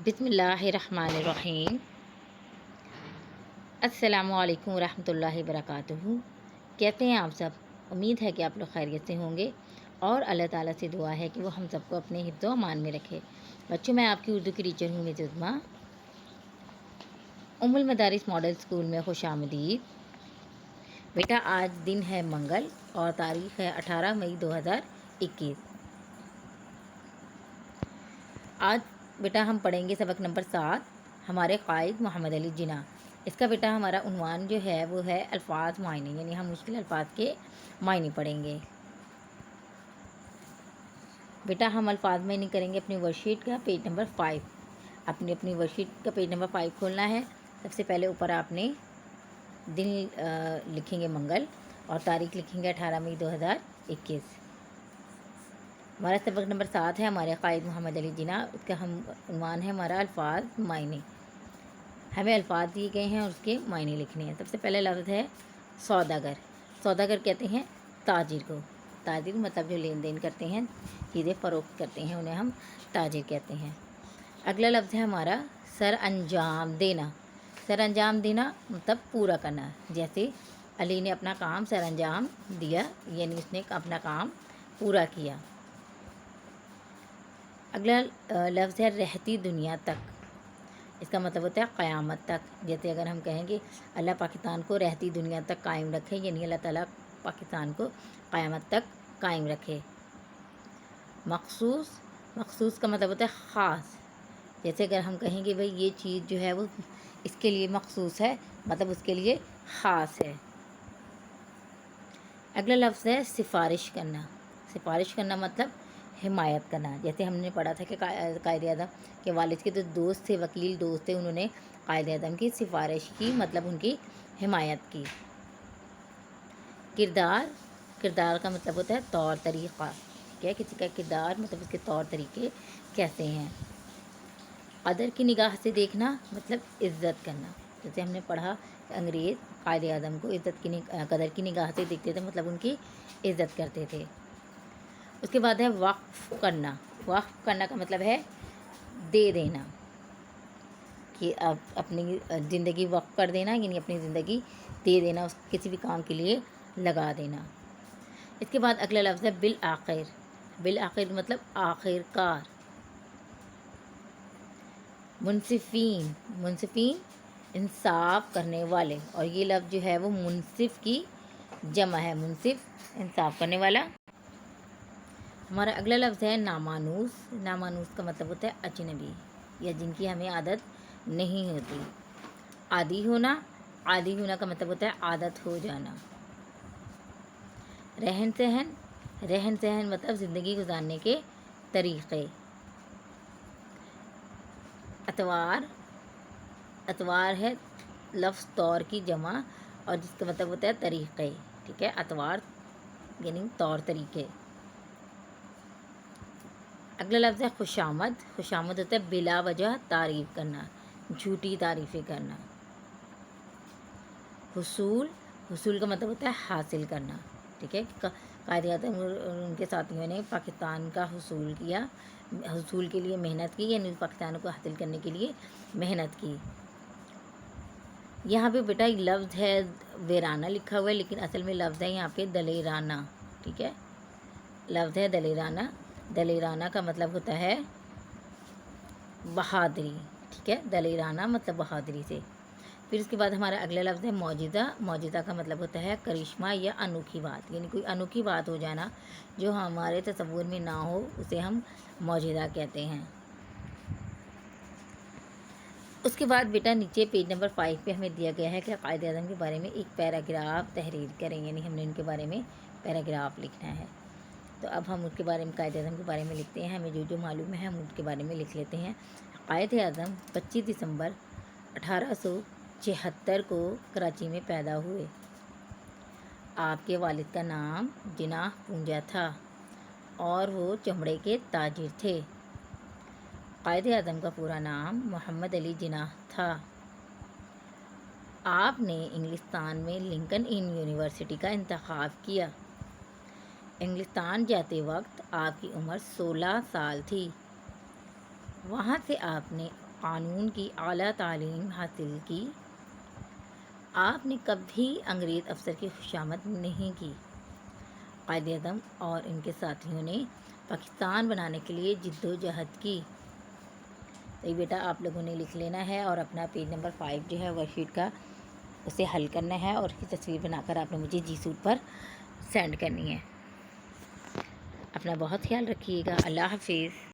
بسم اللہ الرحمن الرحیم۔ السلام علیکم ورحمۃ اللہ وبرکاتہ۔ کیسے ہیں آپ سب؟ امید ہے کہ آپ لوگ خیریت سے ہوں گے اور اللہ تعالیٰ سے دعا ہے کہ وہ ہم سب کو اپنے حفظ و امان میں رکھے۔ بچوں، میں آپ کی اردو کی ٹیچر ہوں عظمیٰ۔ ام المدارس ماڈل اسکول میں خوش آمدید۔ بیٹا، آج دن ہے منگل اور تاریخ ہے 18 مئی 2021۔ آج بیٹا ہم پڑھیں گے سبق نمبر 7، ہمارے قائد محمد علی جناح۔ اس کا بیٹا ہمارا عنوان جو ہے وہ ہے الفاظ معنی، یعنی ہم مشکل الفاظ کے معنی پڑھیں گے۔ بیٹا ہم الفاظ معنی کریں گے اپنی ورک شیٹ کا پیج نمبر 5۔ اپنی ورک شیٹ کا پیج نمبر 5 کھولنا ہے۔ سب سے پہلے اوپر آپ نے دن لکھیں گے منگل اور تاریخ لکھیں گے 18 مئی 2021۔ ہمارا سبق نمبر 7 ہے ہمارے قائد محمد علی جناح۔ اس کا عنوان ہے ہمارا الفاظ معنی۔ ہمیں الفاظ دیے گئے ہیں اور اس کے معنی لکھنے ہیں۔ سب سے پہلے لفظ ہے سوداگر۔ سوداگر کہتے ہیں تاجر کو۔ تاجر مطلب جو لین دین کرتے ہیں، چیزیں فروخت کرتے ہیں، انہیں ہم تاجر کہتے ہیں۔ اگلا لفظ ہے ہمارا سر انجام دینا۔ سر انجام دینا مطلب پورا کرنا، جیسے علی نے اپنا کام سر انجام دیا، یعنی اس نے اپنا کام پورا کیا۔ اگلا لفظ ہے رہتی دنیا تک۔ اس کا مطلب ہوتا ہے قیامت تک۔ جیسے اگر ہم کہیں گے اللہ پاکستان کو رہتی دنیا تک قائم رکھے، یعنی اللہ تعالیٰ پاکستان کو قیامت تک قائم رکھے۔ مخصوص، مخصوص کا مطلب ہوتا ہے خاص۔ جیسے اگر ہم کہیں گے بھئی یہ چیز جو ہے وہ اس کے لیے مخصوص ہے، مطلب اس کے لیے خاص ہے۔ اگلا لفظ ہے سفارش کرنا۔ سفارش کرنا مطلب حمایت کرنا۔ جیسے ہم نے پڑھا تھا کہ قائد اعظم کے والد کے جو دوست تھے، وکیل دوست تھے، انہوں نے قائد اعظم کی سفارش کی، مطلب ان کی حمایت کی۔ کردار، کردار کا مطلب ہوتا ہے طور طریقہ۔ کیا کسی کا کردار مطلب اس کے طور طریقے کیسے ہیں۔ قدر کی نگاہ سے دیکھنا مطلب عزت کرنا۔ جیسے ہم نے پڑھا کہ انگریز قائد اعظم کو قدر کی نگاہ سے دیکھتے تھے، مطلب ان کی عزت کرتے تھے۔ اس کے بعد ہے وقف کرنا۔ وقف کرنا کا مطلب ہے دے دینا، کہ اب اپنی زندگی وقف کر دینا، یعنی اپنی زندگی دے دینا، اس کسی بھی کام کے لیے لگا دینا۔ اس کے بعد اگلا لفظ ہے بالآخر۔ بالآخر مطلب آخر کار۔ منصفین، منصفین انصاف کرنے والے، اور یہ لفظ جو ہے وہ منصف کی جمع ہے، منصف انصاف کرنے والا۔ ہمارا اگلا لفظ ہے نامانوس۔ نامانوس کا مطلب ہوتا ہے اجنبی، یا جن کی ہمیں عادت نہیں ہوتی۔ عادی ہونا، عادی ہونا کا مطلب ہوتا ہے عادت ہو جانا۔ رہن سہن، رہن سہن مطلب زندگی گزارنے کے طریقے۔ اتوار، اتوار ہے لفظ طور کی جمع اور جس کا مطلب ہوتا ہے طریقے، ٹھیک ہے۔ اتوار یعنی طور طریقے۔ اگلا لفظ ہے خوشامد۔ خوشامد ہوتا ہے بلا وجہ تعریف کرنا، جھوٹی تعریفیں کرنا۔ حصول، حصول کا مطلب ہوتا ہے حاصل کرنا، ٹھیک ہے۔ قائد اعظم اور ان کے ساتھیوں نے پاکستان کا حصول کیا، حصول کے لیے محنت کی، یعنی پاکستان کو حاصل کرنے کے لیے محنت کی۔ یہاں پہ بیٹا لفظ ہے ویرانہ لکھا ہوا ہے، لیکن اصل میں لفظ ہے یہاں پہ دلیرانہ، ٹھیک ہے۔ لفظ ہے دلیرانہ۔ دلیرانہ کا مطلب ہوتا ہے بہادری، ٹھیک ہے۔ دلیرانہ مطلب بہادری سے۔ پھر اس کے بعد ہمارا اگلا لفظ ہے معجزہ۔ معجزہ کا مطلب ہوتا ہے کرشمہ یا انوکھی بات، یعنی کوئی انوکھی بات ہو جانا جو ہمارے تصور میں نہ ہو، اسے ہم معجزہ کہتے ہیں۔ اس کے بعد بیٹا نیچے پیج نمبر 5 پہ ہمیں دیا گیا ہے کہ قائد اعظم کے بارے میں ایک پیراگراف تحریر کریں، یعنی ہم نے ان کے بارے میں پیراگراف لکھنا ہے۔ تو اب ہم ان کے بارے میں، قائد اعظم کے بارے میں لکھتے ہیں۔ ہمیں جو جو معلوم ہے ہم ان کے بارے میں لکھ لیتے ہیں۔ قائد اعظم 25 دسمبر 1876 کو کراچی میں پیدا ہوئے۔ آپ کے والد کا نام جناح پونجا تھا اور وہ چمڑے کے تاجر تھے۔ قائد اعظم کا پورا نام محمد علی جناح تھا۔ آپ نے انگلستان میں لنکن یونیورسٹی کا انتخاب کیا۔ انگلستان جاتے وقت آپ کی عمر 16 سال تھی۔ وہاں سے آپ نے قانون کی اعلیٰ تعلیم حاصل کی، آپ نے کبھی انگریز افسر کی خوشامد نہیں کی۔ قائد اعظم اور ان کے ساتھیوں نے پاکستان بنانے کے لیے جد و جہد کی۔ تو یہ بیٹا آپ لوگوں نے لکھ لینا ہے اور اپنا پیج نمبر 5 جو ہے ورک شیٹ کا اسے حل کرنا ہے، اور اس کی تصویر بنا کر آپ نے مجھے جی سوٹ پر سینڈ کرنی ہے۔ اپنا بہت خیال رکھیے گا۔ اللہ حافظ۔